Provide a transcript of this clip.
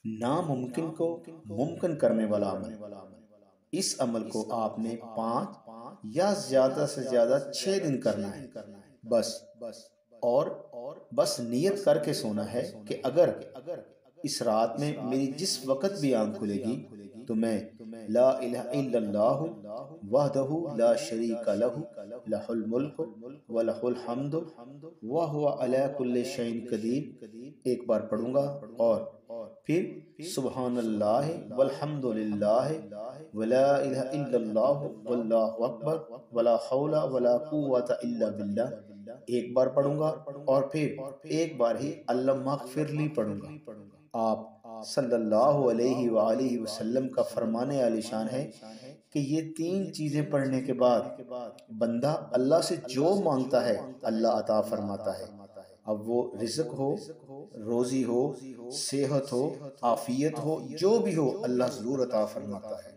ناممکن کو ممکن کرنے والا عمل۔ اس عمل کو آپ نے 5 یا زیادہ سے زیادہ 6 دن کرنا ہے، بس اور بس نیت کر کے سونا ہے کہ اگر اس رات میں میری جس وقت بھی آنکھ کھلے گی تو میں لا الہ الا اللہ وحدہ لا شریک لہ لہ الملک ولہ الحمد وہو علی کل شیء قدیر ایک بار پڑھوں گا، اور پھر سبحان اللہ والحمد للہ ولا الہ الا اللہ واللہ اکبر ولا حول ولا قوۃ الا باللہ ایک بار پڑھوں گا، اور پھر ایک بار ہی اللہم اغفر لی پڑھوں گا۔ آپ صلی اللہ علیہ وآلہ وسلم کا فرمان عالی شان ہے کہ یہ 3 چیزیں پڑھنے کے بعد بندہ اللہ سے جو مانگتا ہے اللہ عطا فرماتا ہے، اب وہ رزق ہو، روزی ہو، صحت ہو، عافیت ہو، جو بھی ہو اللہ ضرور عطا فرماتا ہے۔